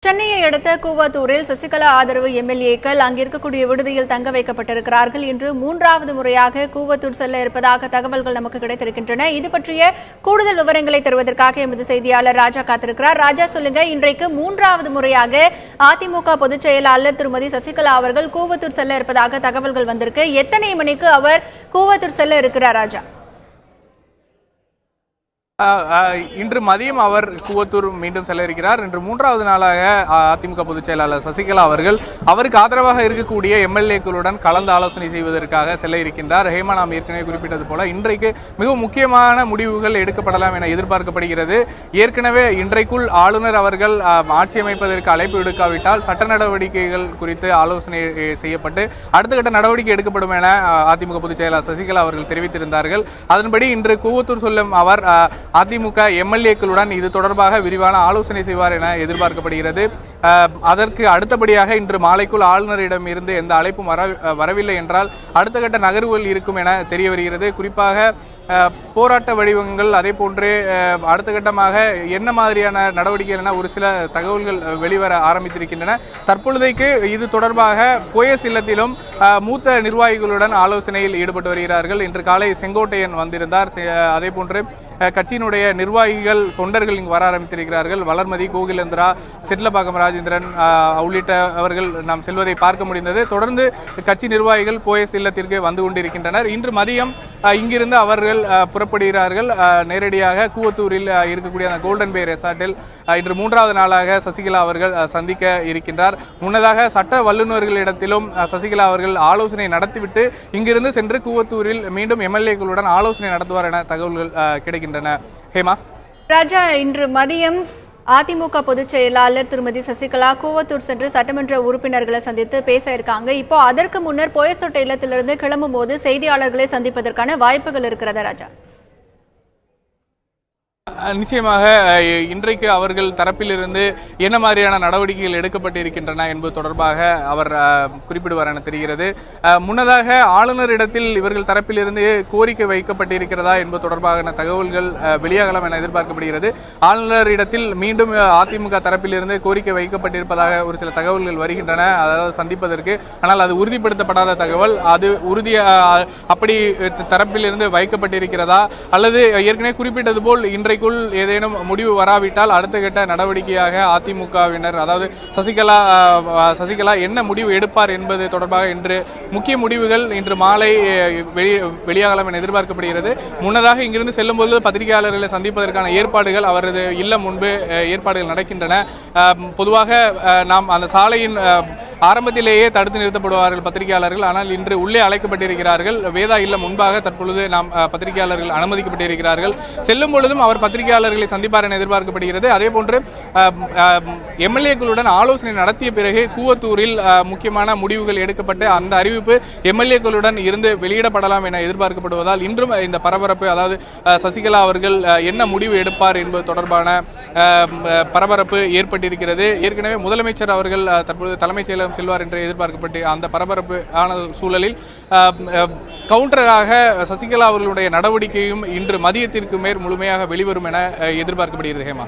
சென்னையை அடுத்த கூவத்தூரில் சசிகலா ஆதரவு எம்எல்ஏக்கள் அங்கிருக்கக்கூடிய விடுதியில் தங்க வைக்கப்பட்டிருக்கிறார்கள். இன்று மூன்றாவது முறையாக கூவத்தூர் செல்ல இருப்பதாக தகவல்கள் நமக்கு கிடைத்திருக்கின்றன. இது பற்றிய கூடுதல் விவரங்களை தருவதற்காக எமது செய்தியாளர் ராஜா காத்திருக்கிறார். ராஜா, சொல்லுங்க, இன்றைக்கு மூன்றாவது முறையாக அதிமுக பொதுச் செயலாளர் திருமதி சசிகலா அவர்கள் கூவத்தூர் செல்ல இருப்பதாக தகவல்கள் வந்திருக்கு. எத்தனை மணிக்கு அவர் கூவத்தூர் செல்ல இருக்கிறார் ராஜா? இன்று மதியம் அவர் கூவத்தூர் மீண்டும் செல்ல இருக்கிறார். இன்று மூன்றாவது நாளாக அதிமுக பொதுச் செயலாளர் சசிகலா அவர்கள் அவருக்கு ஆதரவாக இருக்கக்கூடிய எம்எல்ஏக்களுடன் கலந்து ஆலோசனை செய்வதற்காக செல்ல இருக்கின்றார். ஹேமா, நாம் ஏற்கனவே குறிப்பிட்டது போல இன்றைக்கு மிகவும் முக்கியமான முடிவுகள் எடுக்கப்படலாம் என எதிர்பார்க்கப்படுகிறது. ஏற்கனவே இன்றைக்குள் ஆளுநர் அவர்கள் ஆட்சி அமைப்பதற்கு அழைப்பு விடுக்காவிட்டால் சட்ட நடவடிக்கைகள் குறித்து ஆலோசனை செய்யப்பட்டு அடுத்த கட்ட நடவடிக்கை எடுக்கப்படும் என அதிமுக பொதுச் செயலாளர் சசிகலா அவர்கள் தெரிவித்திருந்தார்கள். அதன்படி இன்று கூவத்தூர் செல்லும் அவர் அதிமுக எம்எல்ஏக்களுடன் இது தொடர்பாக விரிவான ஆலோசனை செய்வார் என எதிர்பார்க்கப்படுகிறது. அதற்கு அடுத்தபடியாக இன்று மாலைக்குள் ஆளுநரிடம் இருந்து எந்த அழைப்பும் வரவில்லை என்றால் அடுத்த கட்ட நகர்வுகள் இருக்கும் என தெரிய வருகிறது. குறிப்பாக போராட்ட வடிவங்கள், அதே போன்று அடுத்த கட்டமாக என்ன மாதிரியான நடவடிக்கைகள் என ஒரு சில தகவல்கள் வெளிவர ஆரம்பித்திருக்கின்றன. தற்பொழுதைக்கு இது தொடர்பாக போயஸ் இல்லத்திலும் மூத்த நிர்வாகிகளுடன் ஆலோசனையில் ஈடுபட்டு வருகிறார்கள். இன்று காலை செங்கோட்டையன் வந்திருந்தார். அதே போன்று கட்சியினுடைய நிர்வாகிகள், தொண்டர்கள் இங்கு வர ஆரம்பித்திருக்கிறார்கள். வளர்மதி, கோகிலேந்திரா, செட்லபாக்கம் ராஜேந்திரன் உள்ளிட்டவர்கள் நாம் செல்வதை பார்க்க முடிந்தது. தொடர்ந்து கட்சி நிர்வாகிகள் போயஸ் இல்லத்திற்கு வந்து கொண்டிருக்கின்றனர். இன்று மதியம் இங்கிருந்து அவர்கள் புறப்படுகிறார்கள். நேரடியாக கூவத்தூரில் இருக்கக்கூடிய அந்த கோல்டன் பே ரெசார்ட்டில் இன்று மூன்றாவது நாளாக சசிகலா அவர்கள் சந்திக்க இருக்கின்றார். முன்னதாக சட்ட வல்லுநர்களிடத்திலும் சசிகலா அவர்கள் ஆலோசனை நடத்திவிட்டு இங்கிருந்து சென்று கூவத்தூரில் மீண்டும் எம்எல்ஏக்களுடன் ஆலோசனை நடத்துவார் என தகவல்கள் கிடைக்கின்றன. ஹேமா. ராஜா, இன்று மதியம் அதிமுக பொதுச் செயலாளர் திருமதி சசிகலா கூவத்தூர் சென்று சட்டமன்ற உறுப்பினர்களை சந்தித்து பேச இருக்காங்க. இப்போ அதற்கு முன்னர் போயஸ் தொட்ட இல்லத்திலிருந்து கிளம்பும் போது செய்தியாளர்களை சந்திப்பதற்கான வாய்ப்புகள் இருக்கிறதா ராஜா? நிச்சயமாக இன்றைக்கு அவர்கள் தரப்பிலிருந்து என்ன மாதிரியான நடவடிக்கைகள் எடுக்கப்பட்டிருக்கின்றன என்பது தொடர்பாக அவர் குறிப்பிடுவார் என தெரிகிறது. முன்னதாக ஆளுநரிடத்தில் இவர்கள் தரப்பிலிருந்து கோரிக்கை வைக்கப்பட்டிருக்கிறதா என்பது தொடர்பான தகவல்கள் வெளியாகலாம் என எதிர்பார்க்கப்படுகிறது. ஆளுநரிடத்தில் மீண்டும் அதிமுக தரப்பிலிருந்து கோரிக்கை வைக்கப்பட்டிருப்பதாக ஒரு சில தகவல்கள் வருகின்றன, அதாவது சந்திப்பதற்கு. ஆனால் அது உறுதிப்படுத்தப்படாத தகவல். அது அப்படி தரப்பிலிருந்து வைக்கப்பட்டிருக்கிறதா அல்லது ஏற்கனவே குறிப்பிட்டது போல் இன்றைக்குள் ஏதேனும் முடிவு வராவிட்டால் அடுத்த கட்ட நடவடிக்கையாக அதிமுகவினர், அதாவது சசிகலா என்ன முடிவு எடுப்பார் என்பது தொடர்பாக இன்று முக்கிய முடிவுகள் இன்று மாலை வெளியாகலாம் என எதிர்பார்க்கப்படுகிறது. முன்னதாக இங்கிருந்து செல்லும் போது பத்திரிகையாளர்களை சந்திப்பதற்கான ஏற்பாடுகள் அவரது இல்லம் முன்பு ஏற்பாடுகள் நடக்கின்றன. பொதுவாக நாம் அந்த சாலையின் ஆரம்பத்திலேயே தடுத்து நிறுத்தப்படுவார்கள் பத்திரிகையாளர்கள். ஆனால் இன்று உள்ளே அழைக்கப்பட்டிருக்கிறார்கள். வேதா இல்லம் முன்பாக தற்பொழுது நாம் பத்திரிகையாளர்கள் அனுமதிக்கப்பட்டிருக்கிறார்கள். செல்லும் பொழுதும் அவர் பத்திரிகையாளர்களை சந்திப்பார் என எதிர்பார்க்கப்படுகிறது. அதே போன்று எம்எல்ஏக்களுடன் ஆலோசனை நடத்திய பிறகு கூவத்தூரில் முக்கியமான முடிவுகள் எடுக்கப்பட்டு அந்த அறிவிப்பு எம்எல்ஏக்களுடன் இருந்து வெளியிடப்படலாம் என எதிர்பார்க்கப்படுவதால் இன்றும் இந்த பரபரப்பு, அதாவது சசிகலா அவர்கள் என்ன முடிவு எடுப்பார் என்பது தொடர்பான பரபரப்பு ஏற்பட்டிருக்கிறது. ஏற்கனவே முதலமைச்சர் அவர்கள் தற்பொழுது தலைமைச் செயலகம் செல்வார் என்று எதிர்பார்க்கப்பட்டு அந்த பரபரப்பு ஆன சூழலில் கவுண்டராக சசிகலா அவர்களுடைய நடவடிக்கையும் இன்று மதியத்திற்கு மேல் முழுமையாக வெளிவரும் என எதிர்பார்க்கப்படுகிறது. ஹேமா.